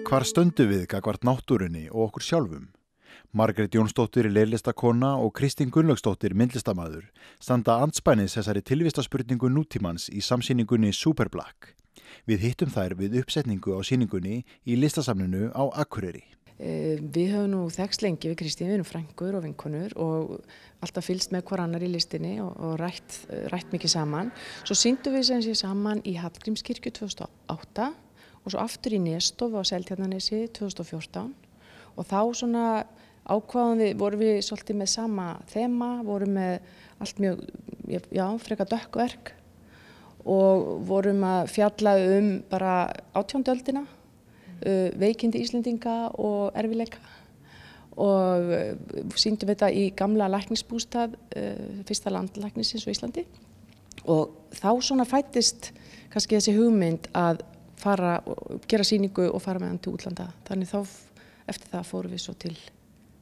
Hvar stöndum við gagnvart náttúrunni og okkur sjálfum? Margrét Jónsdóttir leirlistakona og Kristín Gunnlaugsdóttir myndlistarmaður standa andspænis þessari tilvistarspurningu nútímans í samsýningunni Superblack. Við hittum þær við uppsetningu á sýningunni í listasafninu á Akureyri. Við höfum nú þekkst lengi við Kristín, við erum frænkur og vinkonur og alltaf fylgst með hver annar í listinni og rætt mikið saman. Svo sýndum við sem sé saman í Hallgrímskirkju 2008 og svo aftur í Nesstofu á Seltjarnarnesi 2014 og þá svona vorum við svolítið með sama þema, vorum með allt mjög, frekar dökkverk og vorum að fjalla bara 18. öldina, veikindi Íslendinga og erfiðleika og sýndum þetta í gamla læknisbústað, fyrsta landlæknisins á Íslandi og þá svona fæddist kannski þessi hugmynd að fara og gera sýningu og fara með hann til útlanda. Þannig þá eftir það fórum við svo til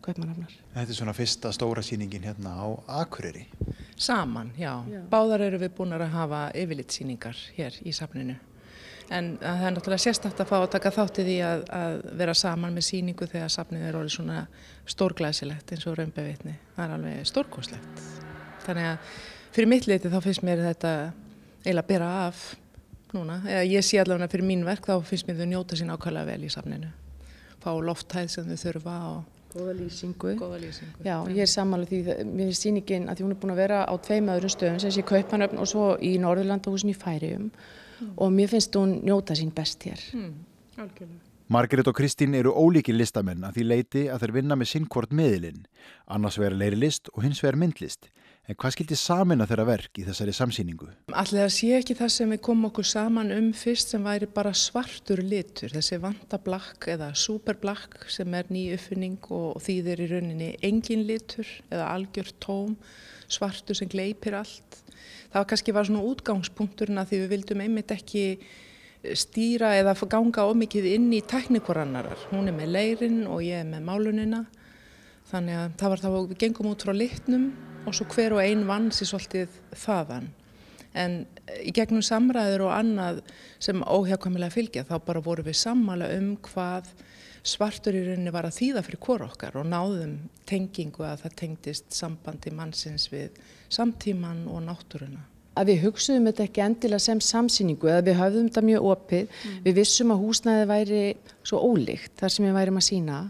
Kaupmannahafnar. Þetta er svona fyrsta stóra sýningin hérna á Akureyri. Saman, já. Báðar eru við búin að hafa yfirlitssýningar hér í safninu. En það er náttúrulega sérstakt að fá að taka þátt í því að vera saman með sýningu þegar safnið er orðið svona stórglæsilegt eins og Raun Ber Vitni. Það er alveg stórkostlegt. Þannig að fyrir mitt leyti þá finnst mér þetta eiginlega bera af núna. Eða ég sé allavega fyrir mín verk þá finnst mér þau njóta sín ákaflega vel í safninu. Fá lofthæð sem þau þurfa og Góða lýsingu. Já, Já. ég er sammála því mér er sýningin að hún er búin að vera á 2 öðrum stöðum sem sé Kaupmannahöfn og svo í Norðurlandahúsinu í Færeyjum og mér finnst hún njóta sín best hér. Algjörlega. Margrét og Kristín eru ólíkir listamenn að því leyti að þeir vinna með sinn hvort miðilinn, annars vegar leirlist og hins vegar myndlist. En hvað skildi sameina þeirra verk í þessari samsýningu? Ætli það sé ekki það sem við komum okkur saman fyrst sem væri bara svartur litur, þessi vantablack eða superblack sem er ný uppfinning og þýðir í rauninni engin litur eða algjört tóm, svartur sem gleypir allt. Það kannski var svona útgangspunkturinn að því við vildum einmitt ekki stýra eða ganga of mikið inn í tækni hvor annarar. Hún er með leirinn og ég er með málunina. Þannig að það var þá við gengum út frá litnum og svo hver og ein vann sér svolítið þaðan. En í gegnum samræður og annað sem óhjákvæmilega fylgja þá bara vorum við sammála hvað svartur í rauninni var að þýða fyrir hvor okkar og náðum tengingu að það tengdist sambandi mannsins við samtíman og náttúruna. Að við hugsuðum þetta ekki endilega sem samsýningu eða við höfðum þetta mjög opið. Við vissum að húsnæðið væri svo ólíkt þar sem við værum að sýna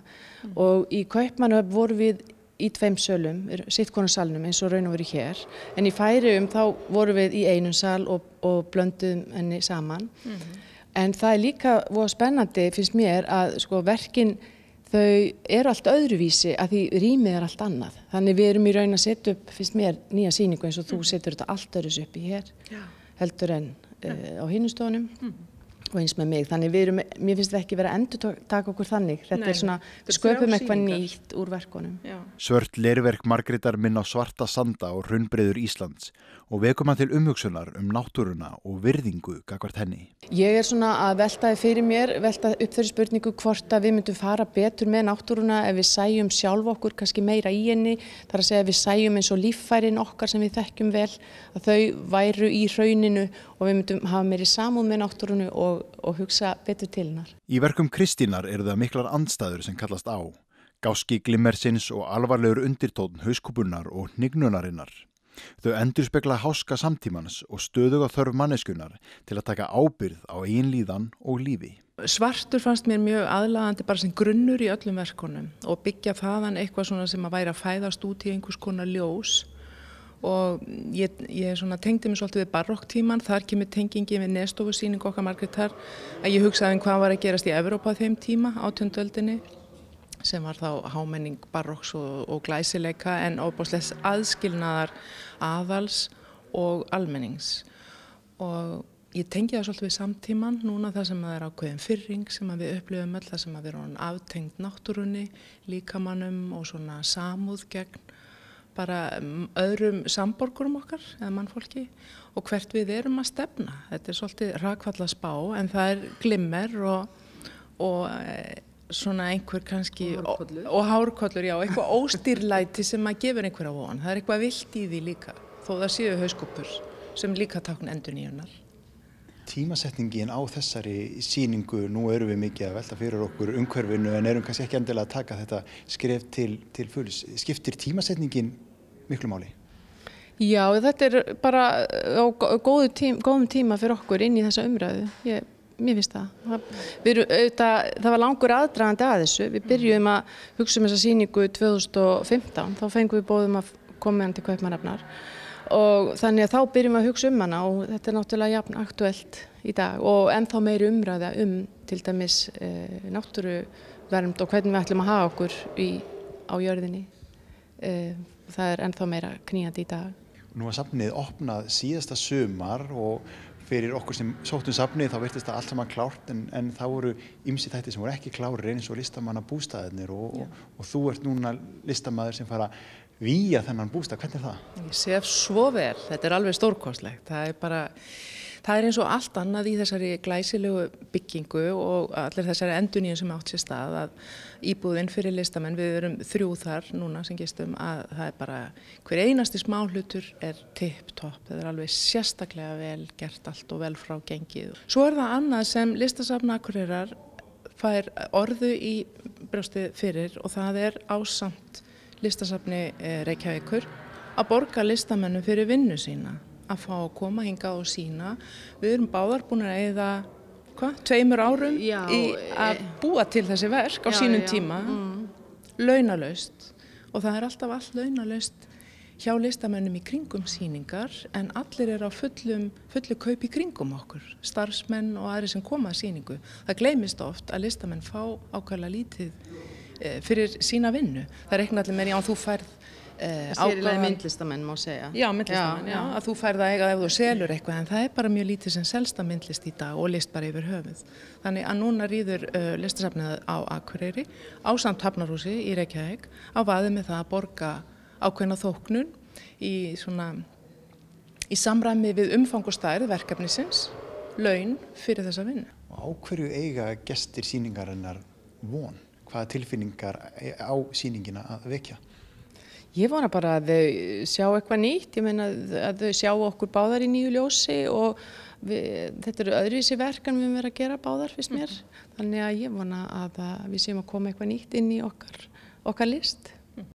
og í Kaupmannahöfn vorum við í 2 sölum, sitt hvorum salnum eins og raun og verið hér. En í Færeyjum þá vorum við í einum sal og blönduðum henni saman. En það er líka voða spennandi finnst mér að sko verkin þau eru allt öðruvísi að því rýmið er allt annað. Þannig við erum í raun að setja upp, finnst mér, nýja sýningu eins og þú setur þetta allt öðruvísi upp í hér heldur en á hinum stofunum. Og eins með mig, þannig mér finnst þetta ekki vera að endurtaka okkur þannig. Þetta er svona, við sköpum eitthvað nýtt úr verkunum. Já. Svört leirverk Margrétar minna á svarta sanda og hraunbreiður Íslands og vekum hann til umhugsunar náttúruna og virðingu gagnvart henni. Ég er svona að velta upp þeirri spurningu hvort að við myndum fara betur með náttúruna ef við sæjum sjálf okkur kannski meira í henni. Það er að segja að við sæjum eins og líffærin okkar sem við þekkjum vel, að þau væru í hrauninu og við myndum hafa meiri samúð með náttúrunu og hugsa betur til hennar. Í verkum Kristínar eru það miklar andstæður sem kallast á. Gáski glimmersins og alvarlegur undirtónn hauskúpunnar og hnignunarinnar. Þau endurspegla háska samtímans og stöðuga þörf manneskjunnar til að taka ábyrgð á eigin líðan og lífi. Svartur fannst mér mjög aðlaðandi bara sem grunnur í öllum verkunum og byggja þaðan eitthvað svona sem að væri að fæðast út í einhvers konar ljós. Og ég svona tengdi mig svolítið við barokktíman, þar kemur tengingi við Nesstofusýningu okkar Margrétar að ég hugsaði hvað var að gerast í Evrópa á þeim tíma, 18. öldinni, sem var þá hámenning barokks og glæsileika en ofboðslega aðskilnaðar aðals og almennings. Og ég tengi það svolítið við samtíman, núna það sem það er ákveðin fyrring sem við upplifum öll, það sem við erum aftengt náttúrunni, líkamannum og svona samúð gegn bara öðrum samborgurum okkar eða mannfólki og hvert við erum að stefna. Þetta er svolítið rakfalla spá en það er glimmer og svona einhver kannski og hárkollur, já, eitthvað óstýrlæti sem að gefur einhverja von. Það er eitthvað vilt í því líka þó það séu hauskúpur sem líka tákn endurnýjunar. tímasetningin á þessari sýningu? Nú erum við mikið að velta fyrir okkur umhverfinu en erum kannski ekki endilega að taka þetta skref til fulls. Skiptir tímasetningin miklu máli? Já, þetta bara á góðum tíma fyrir okkur inn í þessa umræðu. Mér finnst það. Það var langur aðdragandi að þessu. Við byrjuðum að hugsa þessa sýningu 2015. Þá fengum við boðum að koma hann til Kaupmannahafnar. Og þannig að þá byrjum við að hugsa hana og þetta náttúrulega jafn aktuelt í dag og ennþá meiri umræða til dæmis náttúruvernd og hvernig við ætlum að hafa okkur á jörðinni. Það ennþá meira knýjandi í dag. Nú var safnið opnað síðasta sumar og fyrir okkur sem sóttum safnið þá virtist það allt saman klárt en það voru ýmsir þættir sem voru ekki klárir eins og listamannabústaðirnir og þú ert núna listamaður sem fara víja þennan bústað. Hvernig það? Ég sé svo vel, þetta alveg stórkostlegt. Það eins og allt annað í þessari glæsilegu byggingu og allir þessari endurnýjun sem átt sér stað að íbúðin fyrir listamenn, við erum 3 þar núna sem gistum, að það bara hver einasti smáhlutur tipp-topp, það alveg sérstaklega vel gert allt og vel frá gengið. Svo það annað sem Listasafn Akureyrar fær orðu í brjóstið fyrir og það ásamt Listasafni Reykjavíkur að borga listamennum fyrir vinnu sína, að fá að koma hingað og sína. Við erum báðar búin að eyða 2 árum í að búa til þessi verk á sínum tíma, launalaust og það alltaf allt launalaust hjá listamennum í kringum sýningar en allir á fullu kaup í kringum okkur, starfsmenn og aðrir sem koma að sýningu. Það gleymist oft að listamenn fá ákveðlega lítið fyrir sína vinnu. Það reikna allir með þú færð Sérlega myndlistamenn má segja. Já, myndlistamenn, já, að þú færð að eiga ef þú selur eitthvað en það bara mjög lítið sem selst að myndlist í dag og list bara yfir höfuð. Þannig að núna ríður Listasafnið á Akureyri ásamt Hafnarhúsi í Reykjavík á vaði með það að borga ákveðna þóknun í samræmi við umfang og stærð verkefnisins, laun fyrir þessa vinnu. Á hverju eiga gestir sýningarinnar von? Hvaða tilfinningar á sýningina að vekja? Ég vona bara að þau sjá eitthvað nýtt, ég meina að þau sjá okkur báðar í nýju ljósi og þetta öðruvísi verk en við höfum verið að gera báðar fyrst mér. Þannig að ég vona að við séum að koma eitthvað nýtt inn í okkar list.